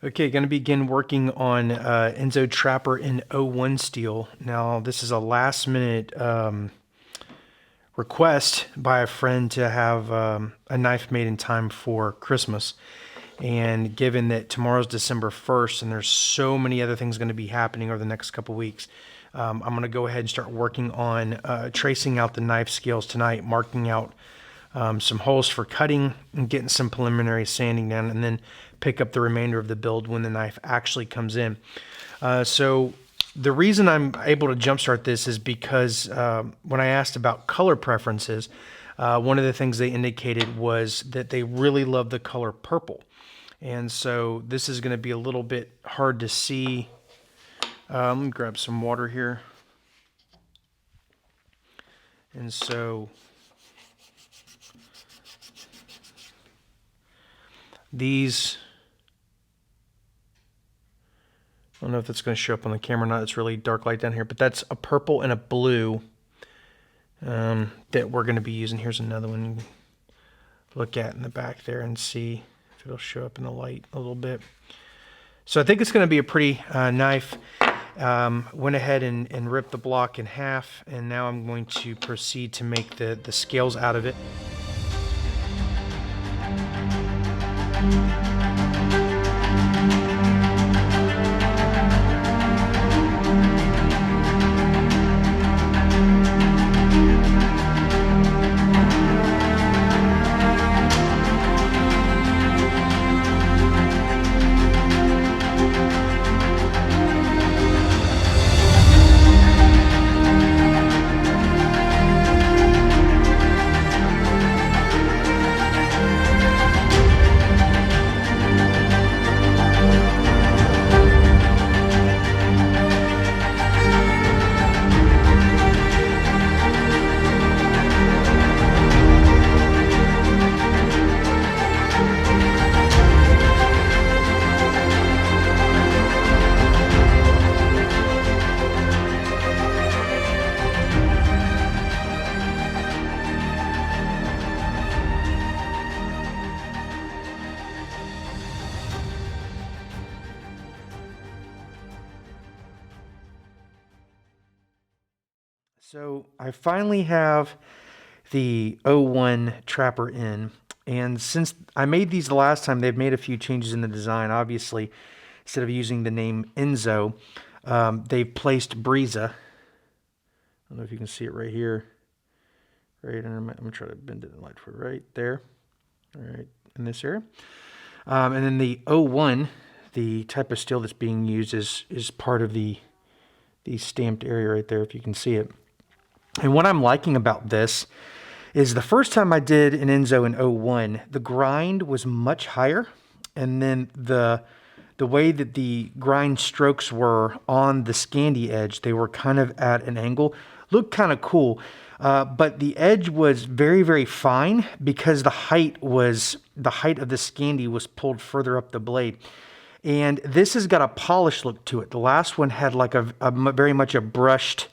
Okay, going to begin working on Enzo Trapper in 01 steel. Now, this is a last minute request by a friend to have a knife made in time for Christmas. And given that tomorrow's December 1st and there's so many other things going to be happening over the next couple weeks, I'm going to go ahead and start working on tracing out the knife scales tonight, marking out some holes for cutting and getting some preliminary sanding done, and then pick up the remainder of the build when the knife actually comes in. So the reason I'm able to jumpstart this is because when I asked about color preferences, one of the things they indicated was that they really love the color purple. And so this is going to be a little bit hard to see. Let me grab some water here. And so these, I don't know if that's going to show up on the camera or not. It's really dark light down here, but that's a purple and a blue that we're going to be using. Here's another one you can look at in the back there and see if it'll show up in the light a little bit. So I think it's going to be a pretty knife. Went ahead and ripped the block in half, and now I'm going to proceed to make the scales out of it. So I finally have the 01 Trapper in, and since I made these the last time, they've made a few changes in the design. Obviously, instead of using the name Enzo, they've placed Brisa. I don't know if you can see it right here. Right, and I'm going to try to bend it in light for right there. All right, in this area. And then the 01, the type of steel that's being used is part of the stamped area right there, if you can see it. And what I'm liking about this is the first time I did an Enzo in 01, the grind was much higher, and then the way that the grind strokes were on the Scandi edge, they were kind of at an angle. Looked kind of cool, but the edge was very, very fine because the height of the Scandi was pulled further up the blade. And this has got a polished look to it. The last one had like a very much a brushed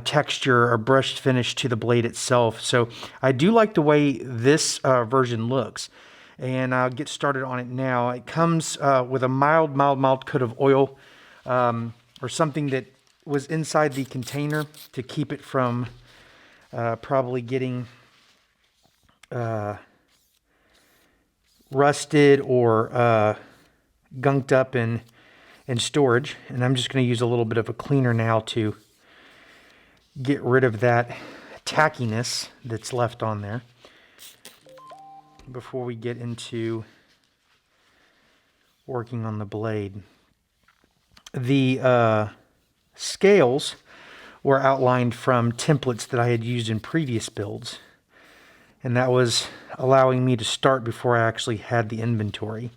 texture or brushed finish to the blade itself. So I do like the way this version looks. And I'll get started on it now. It comes with a mild coat of oil or something that was inside the container to keep it from probably getting rusted or gunked up in storage. And I'm just going to use a little bit of a cleaner now to get rid of that tackiness that's left on there before we get into working on the blade. The scales were outlined from templates that I had used in previous builds, and that was allowing me to start before I actually had the inventory.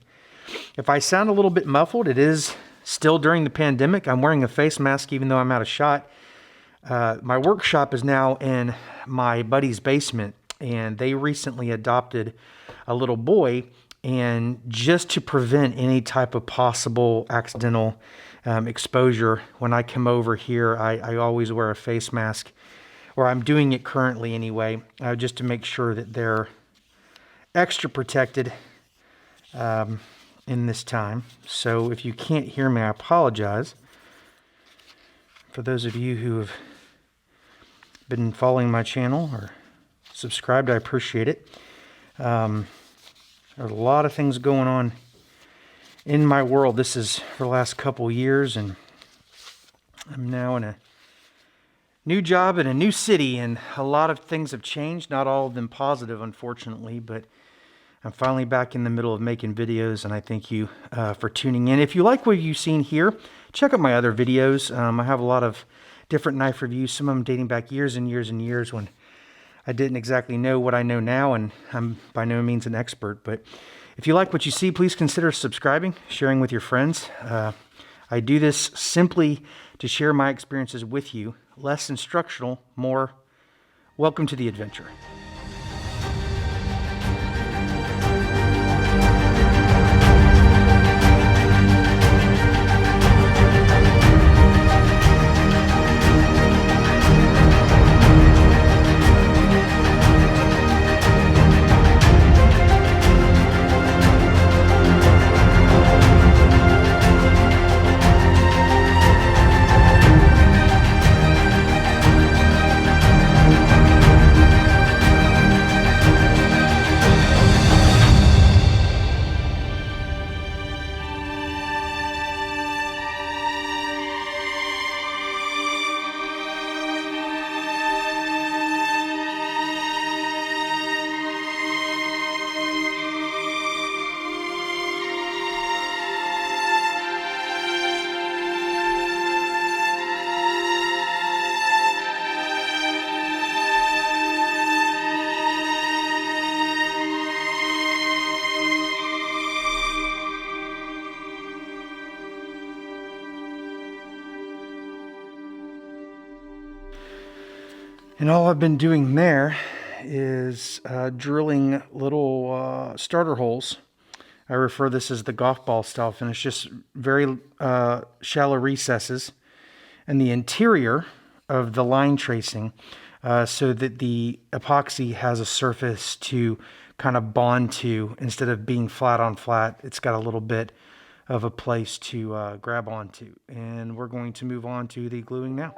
If I sound a little bit muffled, it is still during the pandemic. I'm wearing a face mask even though I'm out of shot. My workshop is now in my buddy's basement, and they recently adopted a little boy, and just to prevent any type of possible accidental exposure, when I come over here, I always wear a face mask, or I'm doing it currently anyway, just to make sure that they're extra protected. And in this time. So if you can't hear me, I apologize. For those of you who have been following my channel or subscribed, I appreciate it. There's a lot of things going on in my world. This is for the last couple years, and I'm now in a new job in a new city, and a lot of things have changed. Not all of them positive, unfortunately, but I'm finally back in the middle of making videos, and I thank you for tuning in. If you like what you've seen here, check out my other videos. I have a lot of different knife reviews, some of them dating back years and years and years when I didn't exactly know what I know now, and I'm by no means an expert. But if you like what you see, please consider subscribing, sharing with your friends. I do this simply to share my experiences with you. Less instructional, more welcome to the adventure. And all I've been doing there is drilling little starter holes. I refer to this as the golf ball style finish, just very shallow recesses in the interior of the line tracing so that the epoxy has a surface to kind of bond to. Instead of being flat on flat, it's got a little bit of a place to grab onto. And we're going to move on to the gluing now.